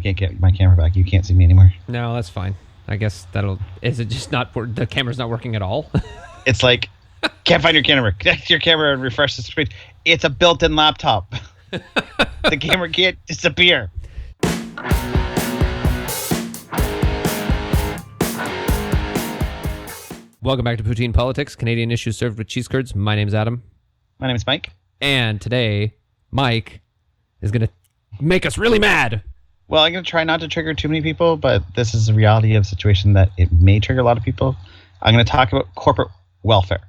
can't get my camera back. You can't see me anymore. No, that's fine. I guess is it just not, the camera's not working at all? It's like, can't find your camera. Connect your camera and refresh the screen. It's a built-in laptop. The camera can't disappear. Welcome back to Poutein Politics, Canadian issues served with cheese curds. My name's Adam. My name is Mike. And today, Mike is going to make us really mad. Well, I'm going to try not to trigger too many people, but this is the reality of the situation that it may trigger a lot of people. I'm going to talk about corporate welfare.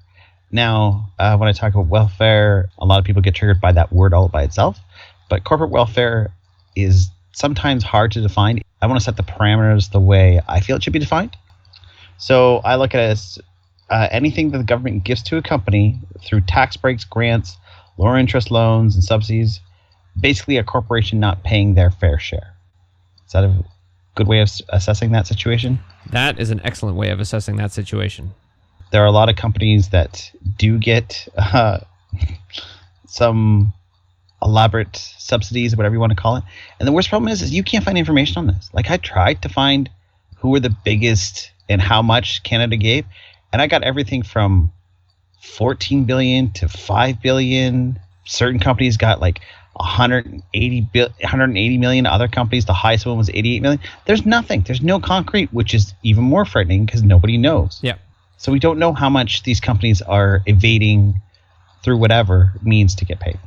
Now, when I talk about welfare, a lot of people get triggered by that word all by itself. But corporate welfare is sometimes hard to define. I want to set the parameters the way I feel it should be defined. So I look at it as anything that the government gives to a company through tax breaks, grants, lower interest loans, and subsidies, basically a corporation not paying their fair share. Is that a good way of assessing that situation? That is an excellent way of assessing that situation. There are a lot of companies that do get some elaborate subsidies, whatever you want to call it. And the worst problem is you can't find information on this. Like, I tried to find who were the biggest and how much Canada gave, and I got everything from 14 billion to 5 billion. Certain companies got like 180 million. Other companies, the highest one was 88 million. There's nothing. There's no concrete, which is even more frightening because nobody knows. Yeah. So we don't know how much these companies are evading through whatever means to get paid.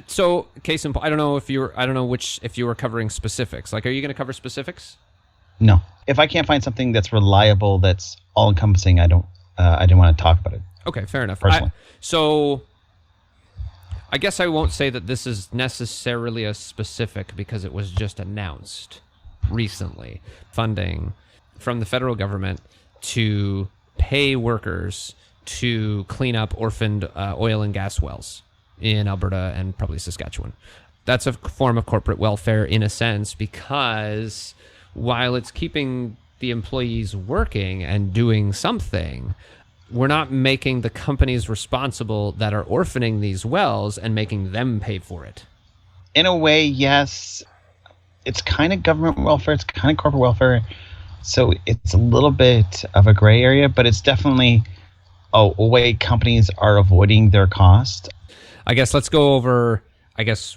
So, case in point, I don't know if you were covering specifics. Like, are you going to cover specifics? No. If I can't find something that's reliable, that's all encompassing, I don't want to talk about it. Okay, fair enough. Personally. So I guess I won't say that this is necessarily a specific because it was just announced recently. Funding from the federal government to pay workers to clean up orphaned oil and gas wells in Alberta and probably Saskatchewan. That's a form of corporate welfare in a sense because while it's keeping the employees working and doing something, we're not making the companies responsible that are orphaning these wells and making them pay for it. In a way, yes. It's kind of government welfare. It's kind of corporate welfare. So it's a little bit of a gray area, but it's definitely a way companies are avoiding their cost. I guess let's go over,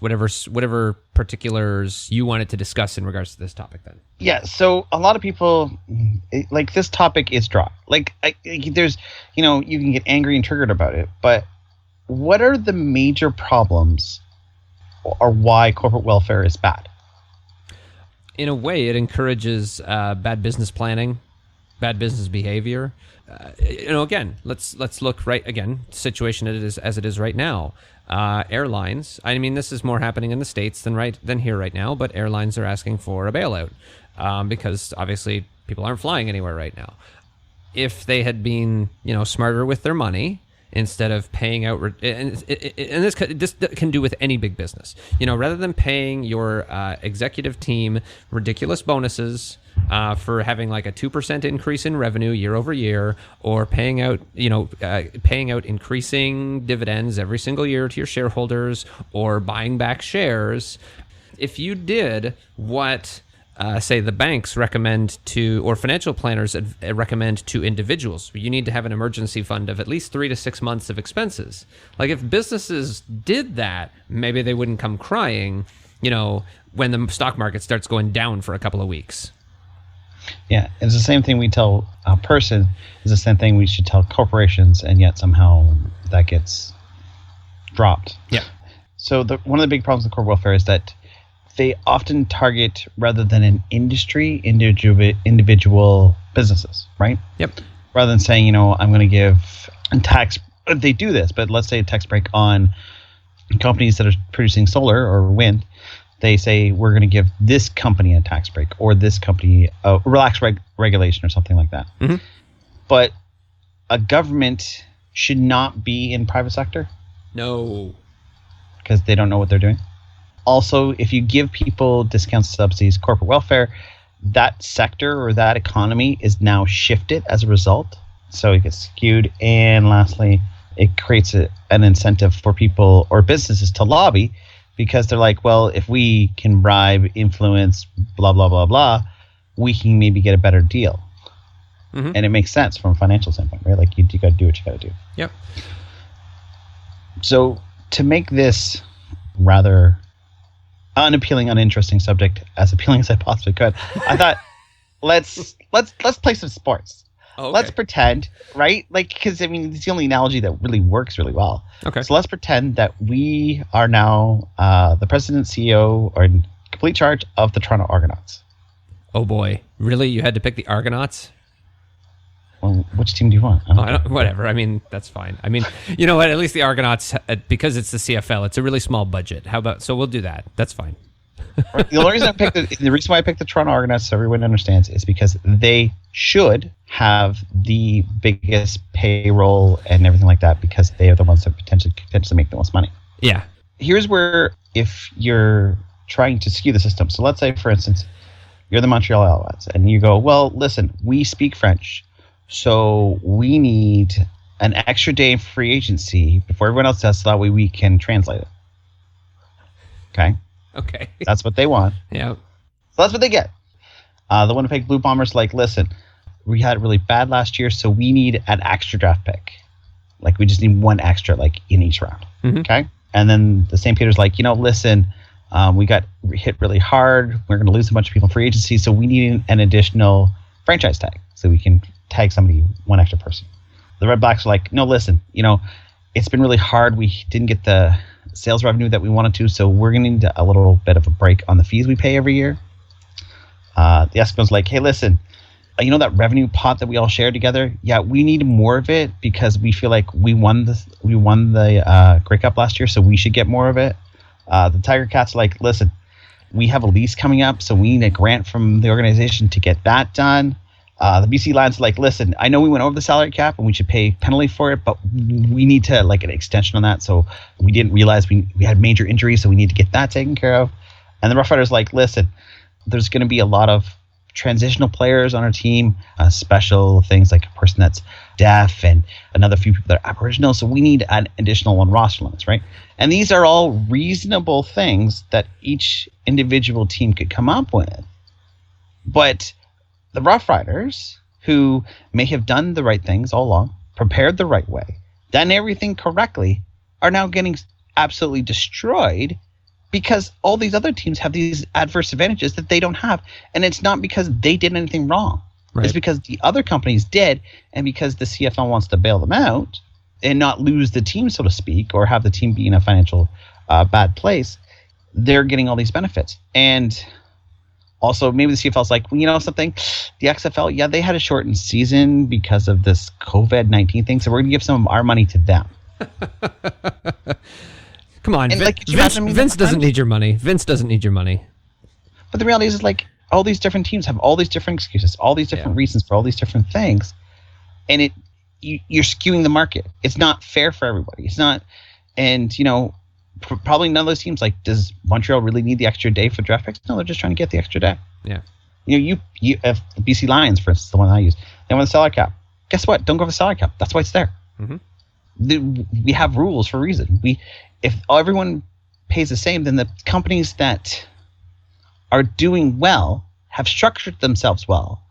whatever particulars you wanted to discuss in regards to this topic then. Yeah, so a lot of people, like, this topic is dry. Like, there's, you can get angry and triggered about it, but what are the major problems or why corporate welfare is bad? In a way, it encourages bad business planning, bad business behavior. Again, let's look situation as it is right now. Airlines. I mean, this is more happening in the States than here right now. But airlines are asking for a bailout because obviously people aren't flying anywhere right now. If they had been, smarter with their money instead of paying out, and this can do with any big business. Rather than paying your executive team ridiculous bonuses for having like a 2% increase in revenue year over year, or paying out increasing dividends every single year to your shareholders, or buying back shares, if you did what say the banks recommend to, or financial planners recommend to individuals, you need to have an emergency fund of at least 3 to 6 months of expenses. Like, if businesses did that, maybe they wouldn't come crying, when the stock market starts going down for a couple of weeks. Yeah, it's the same thing we tell a person is the same thing we should tell corporations, and yet somehow that gets dropped. Yeah. So one of the big problems with corporate welfare is that they often target, rather than an industry, individual businesses, right? Yep. Rather than saying, I'm going to give a tax, they do this, but let's say a tax break on companies that are producing solar or wind. They say, we're going to give this company a tax break, or this company a relaxed regulation or something like that. Mm-hmm. But a government should not be in private sector. No. Because they don't know what they're doing. Also, if you give people discounts, subsidies, corporate welfare, that sector or that economy is now shifted as a result. So it gets skewed. And lastly, it creates an incentive for people or businesses to lobby because they're like, well, if we can bribe, influence, blah, blah, blah, blah, we can maybe get a better deal. Mm-hmm. And it makes sense from a financial standpoint, right? Like, you got to do what you got to do. Yep. So to make this rather unappealing, uninteresting subject as appealing as I possibly could, I thought, let's play some sports. Oh, okay. Let's pretend, right? Like, because I mean, it's the only analogy that really works really well. Okay. So let's pretend that we are now the president, CEO, or in complete charge of the Toronto Argonauts. Oh boy, really? You had to pick the Argonauts? Well, which team do you want? Whatever. I mean, that's fine. I mean, you know what? At least the Argonauts, because it's the CFL, it's a really small budget. How about? So we'll do that. That's fine. Right. The only reason the reason why I picked the Toronto Argonauts, so everyone understands, is because they should have the biggest payroll and everything like that, because they are the ones that potentially make the most money. Yeah. Here's where, if you're trying to skew the system, so let's say, for instance, you're the Montreal Alouettes, and you go, well, listen, we speak French, so we need an extra day of free agency before everyone else does, so that way we can translate it. Okay. That's what they want. Yeah. So that's what they get. The Winnipeg Blue Bombers like, listen, we had it really bad last year, so we need an extra draft pick. Like, we just need one extra, like, in each round. Mm-hmm. Okay? And then the St. Peter's like, listen, we got hit really hard. We're going to lose a bunch of people in free agency, so we need an additional franchise tag so we can tag somebody, one extra person. The Red Blacks are like, no, listen, it's been really hard. We didn't get the sales revenue that we wanted to, so we're going to need a little bit of a break on the fees we pay every year. The Eskimos like, hey, listen, that revenue pot that we all share together? Yeah, we need more of it because we feel like we won the Grey Cup last year, so we should get more of it. The Tiger Cats are like, listen, we have a lease coming up, so we need a grant from the organization to get that done. The BC Lions are like, listen, I know we went over the salary cap and we should pay penalty for it, but we need to like an extension on that. So we didn't realize we had major injuries, so we need to get that taken care of. And the Rough Riders like, listen, there's going to be a lot of transitional players on our team, special things like a person that's deaf and another few people that are Aboriginal. So we need an additional one roster limits, right? And these are all reasonable things that each individual team could come up with. But the Rough Riders, who may have done the right things all along, prepared the right way, done everything correctly, are now getting absolutely destroyed because all these other teams have these adverse advantages that they don't have. And it's not because they did anything wrong. Right. It's because the other companies did, and because the CFL wants to bail them out and not lose the team, so to speak, or have the team be in a financial bad place, they're getting all these benefits. And also, maybe the CFL's like, well, something? The XFL, yeah, they had a shortened season because of this COVID-19 thing, so we're going to give some of our money to them. Come on, Vince doesn't need your money. Vince doesn't need your money. But the reality is like, all these different teams have all these different excuses, all these different reasons for all these different things, and you're skewing the market. It's not fair for everybody. It's not, and probably none of those teams like, does Montreal really need the extra day for draft picks? No, they're just trying to get the extra day. Yeah. You if the BC Lions, for instance, the one I use, they want the salary cap. Guess what? Don't go for the salary cap. That's why it's there. Mm-hmm. We have rules for a reason. If everyone pays the same, then the companies that are doing well, have structured themselves well,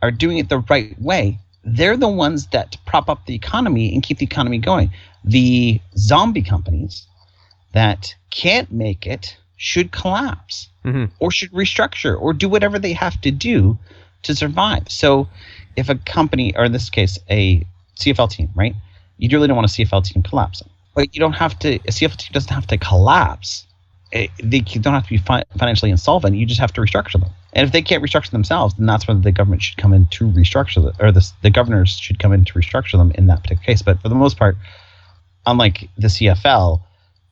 are doing it the right way, they're the ones that prop up the economy and keep the economy going. The zombie companies that can't make it should collapse, or should restructure, or do whatever they have to do to survive. So if a company, or in this case, a CFL team, right? You really don't want a CFL team collapsing. But you don't have to, a CFL team doesn't have to collapse. They don't have to be financially insolvent. You just have to restructure them. And if they can't restructure themselves, then that's when the government should come in to restructure them, or the governors should come in to restructure them in that particular case. But for the most part, unlike the CFL,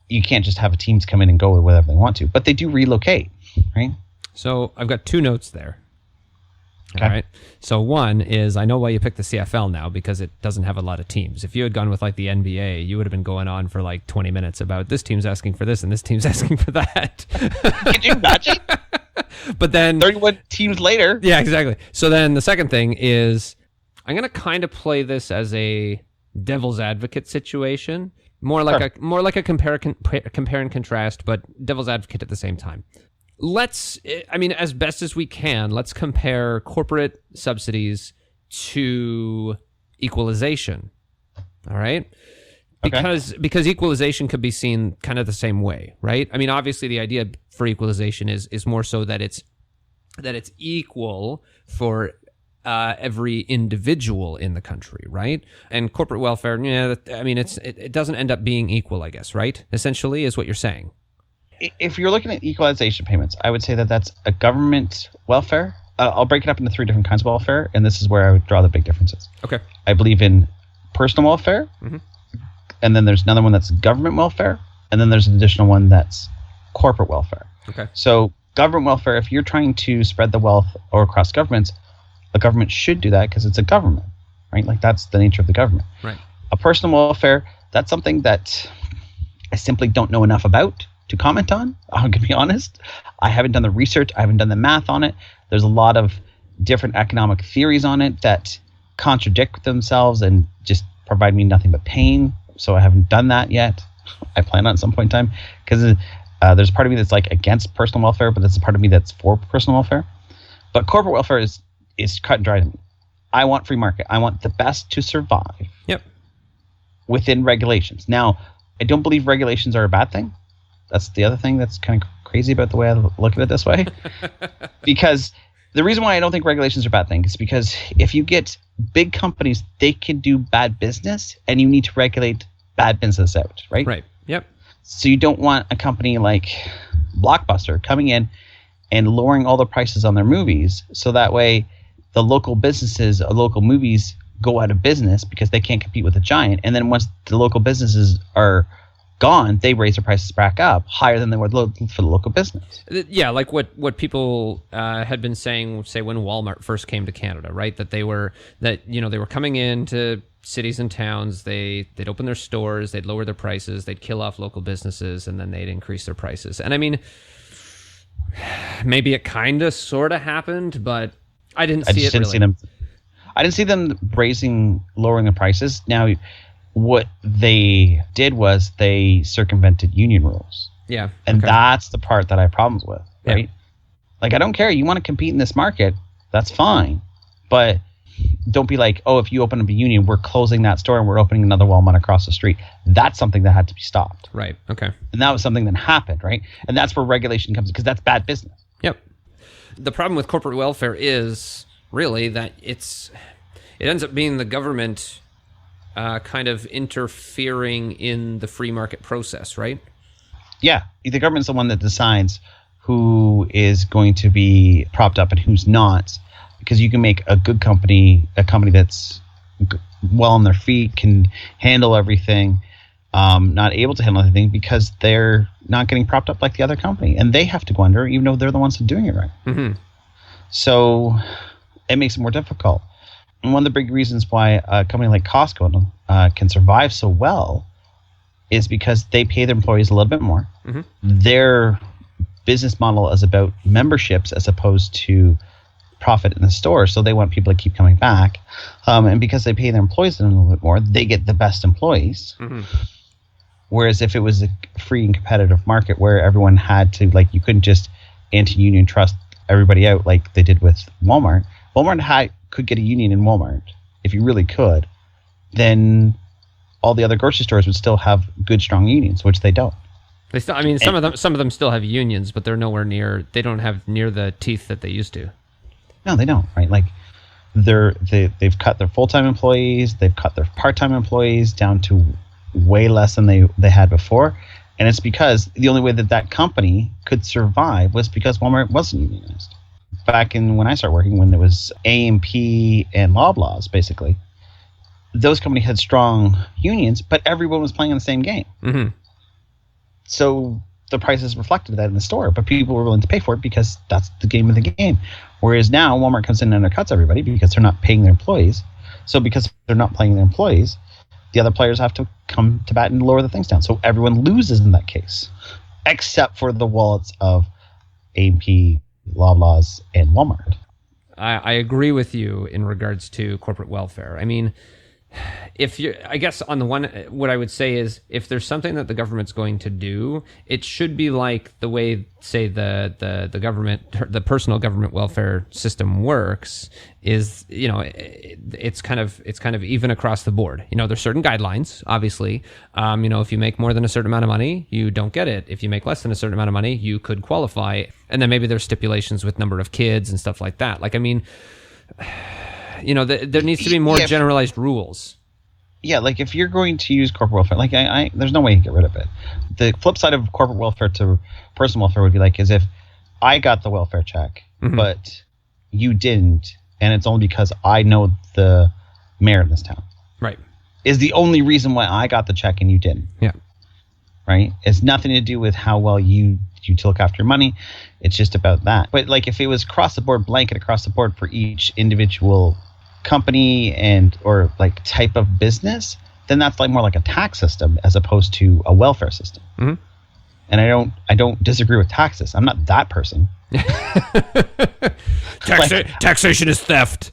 you can't just have teams come in and go with whatever they want to. But they do relocate, right? So I've got two notes there. Okay. All right. So one is, I know why you picked the CFL now, because it doesn't have a lot of teams. If you had gone with like the NBA, you would have been going on for like 20 minutes about this team's asking for this and this team's asking for that. Could you imagine? But then 31 teams later. Yeah, exactly. So then the second thing is, I'm going to kind of play this as a devil's advocate situation, More like a compare and contrast, but devil's advocate at the same time. As best as we can, let's compare corporate subsidies to equalization. All right? Because equalization could be seen kind of the same way, right? I mean, obviously the idea for equalization is more so that it's equal for every individual in the country, right? And corporate welfare, it doesn't end up being equal, I guess, right? Essentially, is what you're saying. If you're looking at equalization payments, I would say that that's a government welfare. I'll break it up into 3 different kinds of welfare, and this is where I would draw the big differences. Okay. I believe in personal welfare, and then there's another one that's government welfare, and then there's an additional one that's corporate welfare. Okay. So government welfare, if you're trying to spread the wealth or across governments, a government should do that because it's a government, right? Like that's the nature of the government. Right. A personal welfare, that's something that I simply don't know enough about to comment on. I'm going to be honest. I haven't done the research. I haven't done the math on it. There's a lot of different economic theories on it that contradict themselves and just provide me nothing but pain. So I haven't done that yet. I plan on at some point in time because there's a part of me that's like against personal welfare, but there's a part of me that's for personal welfare. But corporate welfare is cut and dry to me. I want free market. I want the best to survive. Yep. Within regulations. Now, I don't believe regulations are a bad thing. That's the other thing that's kind of crazy about the way I look at it this way. Because the reason why I don't think regulations are a bad thing is because if you get big companies, they can do bad business, and you need to regulate bad business out, right? Right. Yep. So you don't want a company like Blockbuster coming in and lowering all the prices on their movies, so that way the local businesses or local movies go out of business because they can't compete with a giant. And then once the local businesses are gone, they raise their prices back up higher than they would for the local business. Yeah, like what people had been saying, say when Walmart first came to Canada, right? That they were coming into cities and towns. They'd open their stores, they'd lower their prices, they'd kill off local businesses, and then they'd increase their prices. And I mean, maybe it kind of sort of happened, but I didn't see them. I didn't see them lowering the prices. Now, what they did was they circumvented union rules. Yeah. And that's the part that I have problems with, right? Yeah. Like, I don't care. You want to compete in this market, that's fine. But don't be like, oh, if you open up a union, we're closing that store and we're opening another Walmart across the street. That's something that had to be stopped. Right. Okay. And that was something that happened, right? And that's where regulation comes in, because that's bad business. Yep. The problem with corporate welfare is really that it ends up being the government kind of interfering in the free market process, right? Yeah. The government's the one that decides who is going to be propped up and who's not, because you can make a good company, a company that's well on their feet, can handle everything, not able to handle everything because they're not getting propped up like the other company, and they have to go under even though they're the ones that are doing it right. Mm-hmm. So it makes it more difficult. And one of the big reasons why a company like Costco can survive so well is because they pay their employees a little bit more. Mm-hmm. Their business model is about memberships as opposed to profit in the store. So they want people to keep coming back. And because they pay their employees a little bit more, they get the best employees. Mm-hmm. Whereas if it was a free and competitive market where everyone had to, like, you couldn't just anti-union trust everybody out like they did with Walmart. Walmart could get a union in Walmart if you really could. Then all the other grocery stores would still have good, strong unions, which they don't. They still, I mean, some of them still have unions, but they're nowhere near. They don't have near the teeth that they used to. No, they don't. Right? Like they've cut their full-time employees, they've cut their part-time employees down to way less than they had before, and it's because the only way that company could survive was because Walmart wasn't unionized. Back in when I started working, when there was A&P and Loblaws, basically, those companies had strong unions, but everyone was playing in the same game. Mm-hmm. So the prices reflected that in the store, but people were willing to pay for it because that's the game of the game. Whereas now Walmart comes in and undercuts everybody because they're not paying their employees. So because they're not paying their employees, the other players have to come to bat and lower the things down. So everyone loses in that case, except for the wallets of A&P, Loblaws, and Walmart. I agree with you in regards to corporate welfare. I mean, if you, I guess on the one, what I would say is if there's something that the government's going to do, it should be like the way, say, the government, the personal government welfare system works is, it's kind of even across the board. There's certain guidelines, obviously. If you make more than a certain amount of money, you don't get it. If you make less than a certain amount of money, you could qualify. And then maybe there's stipulations with number of kids and stuff like that. Like, I mean, there needs to be more generalized rules. Yeah, like if you're going to use corporate welfare, like there's no way to get rid of it. The flip side of corporate welfare to personal welfare would be like, is if I got the welfare check, but you didn't, and it's only because I know the mayor of this town. Right. Is the only reason why I got the check and you didn't. Yeah. Right? It's nothing to do with how well you look after your money. It's just about that. But like if it was across the board, blanket across the board for each individual company and or like type of business, then that's like more like a tax system as opposed to a welfare system. And I don't disagree with taxes. I'm not that person. Taxation is theft.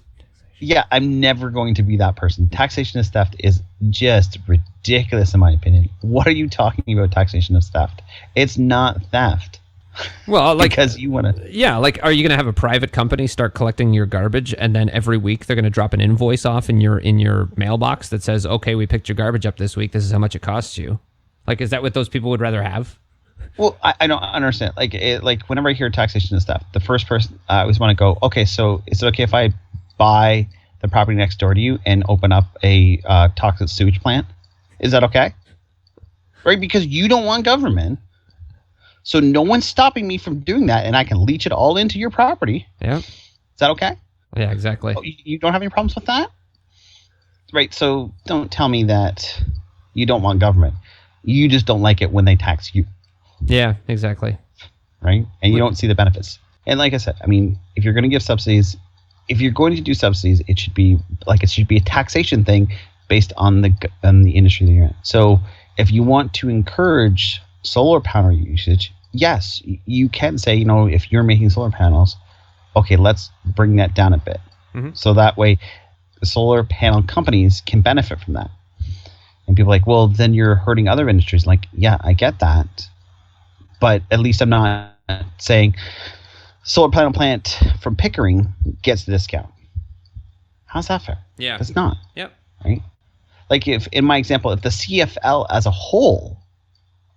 Yeah, I'm never going to be that person. Taxation is theft is just ridiculous in my opinion. What are you talking about? Taxation is theft. It's not theft. Well, like because you want to. Yeah, like are you going to have a private company start collecting your garbage, and then every week they're going to drop an invoice off in your mailbox that says, "Okay, we picked your garbage up this week. This is how much it costs you." Like, is that what those people would rather have? Well, I don't understand. Like, whenever I hear taxation and stuff, the first person I always want to go, okay, so is it okay if I buy the property next door to you and open up a toxic sewage plant? Is that okay? Right? Because you don't want government. So no one's stopping me from doing that, and I can leach it all into your property. Yeah. Is that okay? Yeah, exactly. Oh, you don't have any problems with that? Right, so don't tell me that you don't want government. You just don't like it when they tax you. Yeah, exactly. Right? And you don't see the benefits. And like I said, I mean, if you're going to give subsidies, if you're going to do subsidies, it should be a taxation thing based on the industry that you're in. So if you want to encourage solar panel usage, yes, you can say, if you're making solar panels, okay, let's bring that down a bit. So that way the solar panel companies can benefit from that. And people are like, well, then you're hurting other industries. Like, yeah, I get that. But at least I'm not saying solar panel plant from Pickering gets the discount. How's that fair? Yeah. It's not. Yep. Right? Like if, in my example, if the CFL as a whole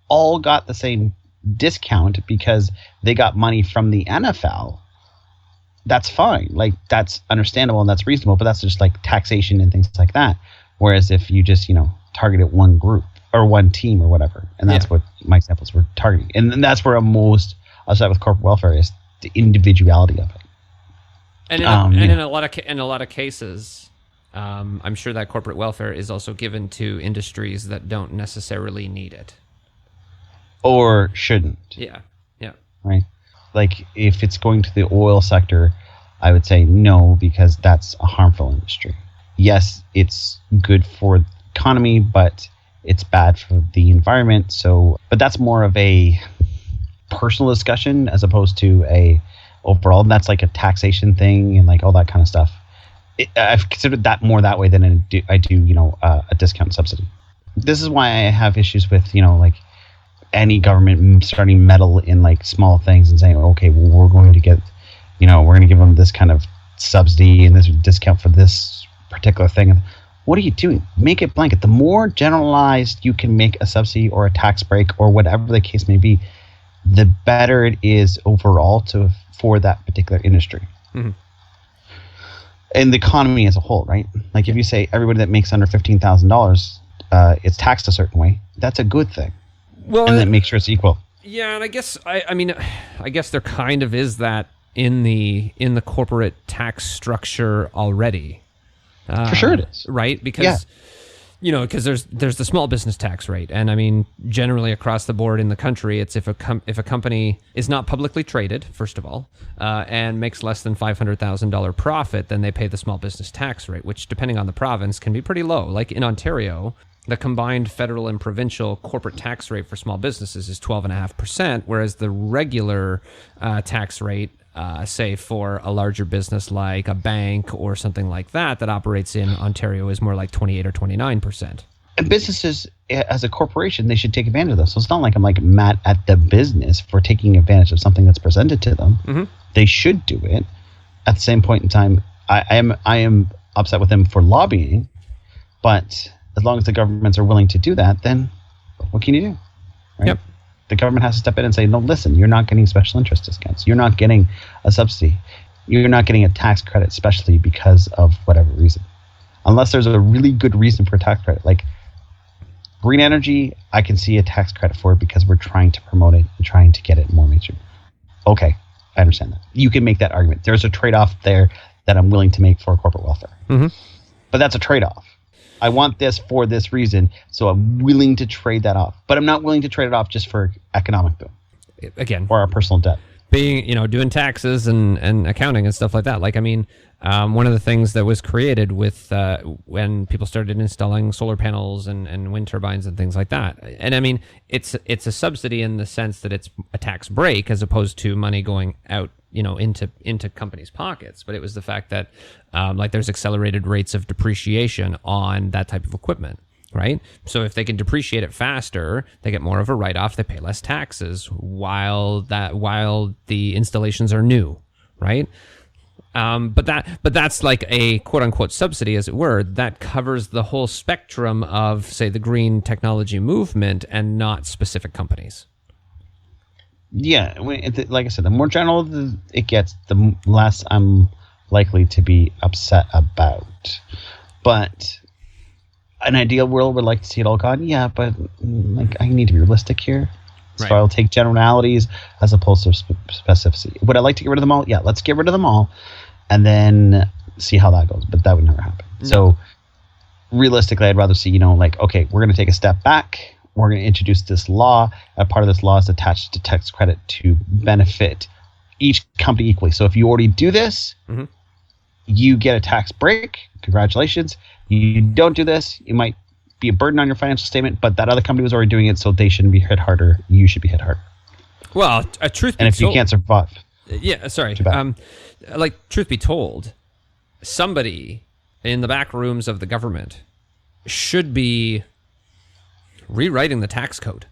all got the same discount because they got money from the NFL, that's fine. Like that's understandable and that's reasonable, but that's just like taxation and things like that. Whereas if you just, targeted one group or one team or whatever, and that's what my examples were targeting. And then that's where I'm most upset with corporate welfare is the individuality of it. And in a lot of cases, I'm sure that corporate welfare is also given to industries that don't necessarily need it. Or shouldn't. Yeah. Right? Like if it's going to the oil sector, I would say no, because that's a harmful industry. Yes, it's good for the economy, but it's bad for the environment. So, but that's more of a personal discussion as opposed to a overall. And that's like a taxation thing and like all that kind of stuff. I've considered that more that way than I do a discount subsidy. This is why I have issues with, like any government starting to meddle in like small things and saying, okay, well, we're going to get, we're going to give them this kind of subsidy and this discount for this particular thing. What are you doing? Make it blanket. The more generalized you can make a subsidy or a tax break or whatever the case may be, the better it is overall for that particular industry. And the economy as a whole, right? Like if you say everybody that makes under $15,000 it's taxed a certain way, that's a good thing. Well, and then make sure it's equal. Yeah, and I guess I guess there kind of is that in the corporate tax structure already. For sure it is. Right? Because because there's the small business tax rate, and I mean generally across the board in the country, it's if a company is not publicly traded, first of all, and makes less than $500,000 profit, then they pay the small business tax rate, which depending on the province can be pretty low. Like in Ontario, the combined federal and provincial corporate tax rate for small businesses is 12.5%, whereas the regular tax rate say for a larger business like a bank or something like that operates in Ontario is more like 28 or 29%. And businesses, as a corporation, they should take advantage of this. So it's not like I'm like mad at the business for taking advantage of something that's presented to them. Mm-hmm. They should do it. At the same point in time, I am upset with them for lobbying, but as long as the governments are willing to do that, then what can you do? Right? Yep. The government has to step in and say, no, listen, you're not getting special interest discounts. You're not getting a subsidy. You're not getting a tax credit, especially because of whatever reason. Unless there's a really good reason for a tax credit. Like green energy, I can see a tax credit for it because we're trying to promote it and trying to get it more mainstream. Okay, I understand that. You can make that argument. There's a trade-off there that I'm willing to make for corporate welfare. Mm-hmm. But that's a trade-off. I want this for this reason, so I'm willing to trade that off. But I'm not willing to trade it off just for economic boom. Again, or our personal debt. Being, doing taxes and accounting and stuff like that. Like, I mean, one of the things that was created with when people started installing solar panels and wind turbines and things like that. And I mean, it's a subsidy in the sense that it's a tax break as opposed to money going out, into companies' pockets. But it was the fact that there's accelerated rates of depreciation on that type of equipment. Right? So if they can depreciate it faster, they get more of a write-off, they pay less taxes while the installations are new, right? But that's like a quote-unquote subsidy, as it were, that covers the whole spectrum of, say, the green technology movement and not specific companies. Yeah, like I said, the more general it gets, the less I'm likely to be upset about. But an ideal world would like to see it all gone. Yeah, but like I need to be realistic here. So Right. I'll take generalities as opposed to specificity. Would I like to get rid of them all? Yeah, let's get rid of them all and then see how that goes. But that would never happen. No. So realistically, I'd rather see, okay, we're going to take a step back. We're going to introduce this law. A part of this law is attached to tax credit to benefit each company equally. So if you already do this, mm-hmm. you get a tax break. Congratulations. You don't do this, you might be a burden on your financial statement, but that other company was already doing it, so they shouldn't be hit harder. You should be hit harder. Well, truth be told, and if you can't survive, yeah, sorry. Too bad. Truth be told, somebody in the back rooms of the government should be rewriting the tax code,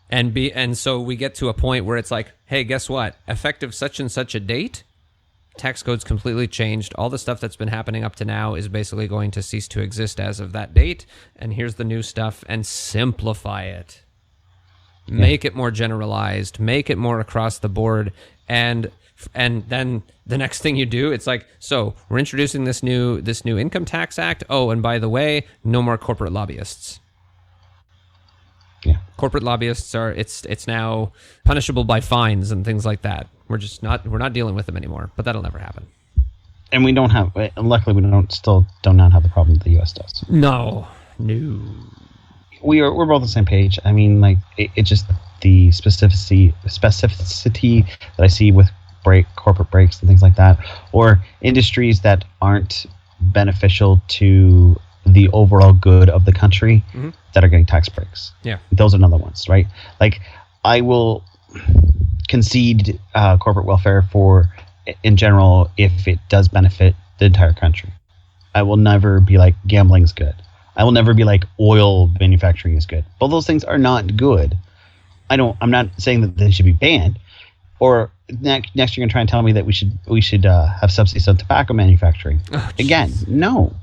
and so we get to a point where it's like, hey, guess what? Effective such and such a date, tax code's completely changed. All the stuff that's been happening up to now is basically going to cease to exist as of that date. And here's the new stuff, and simplify it. Yeah. Make it more generalized, make it more across the board. And then the next thing you do, it's like, so we're introducing this new income tax act. Oh, and by the way, no more corporate lobbyists. Yeah. Corporate lobbyists it's now punishable by fines and things like that. We're not dealing with them anymore, but that'll never happen. And luckily we do not have the problem that the US does. No. We're both on the same page. I mean, like it's just the specificity that I see with corporate breaks and things like that, or industries that aren't beneficial to the overall good of the country, mm-hmm. that are getting tax breaks. Yeah. Those are another ones, right? Like I will concede corporate welfare in general if it does benefit the entire country. I will never be like gambling is good. I will never be like oil manufacturing is good. Both those things are not good. I'm not saying that they should be banned. Or next you're gonna try and tell me that we should have subsidies on tobacco manufacturing. Oh, again, no.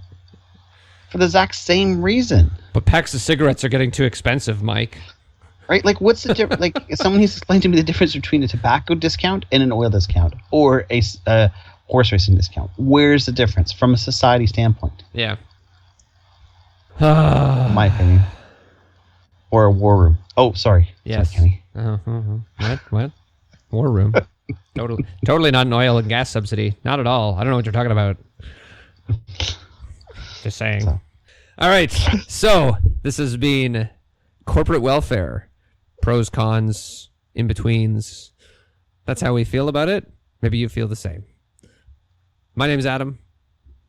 For the exact same reason. But packs of cigarettes are getting too expensive, Mike. Right? Like, what's the difference? Like, someone needs to explain to me the difference between a tobacco discount and an oil discount, or a horse racing discount. Where's the difference from a society standpoint? Yeah. In my opinion. Or a war room. Oh, sorry. Yes. Sorry, Kenny. What? War room. Totally not an oil and gas subsidy. Not at all. I don't know what you're talking about. Just saying. So. All right. So this has been corporate welfare. Pros, cons, in-betweens. That's how we feel about it. Maybe you feel the same. My name's Adam.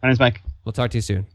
My name's Mike. We'll talk to you soon.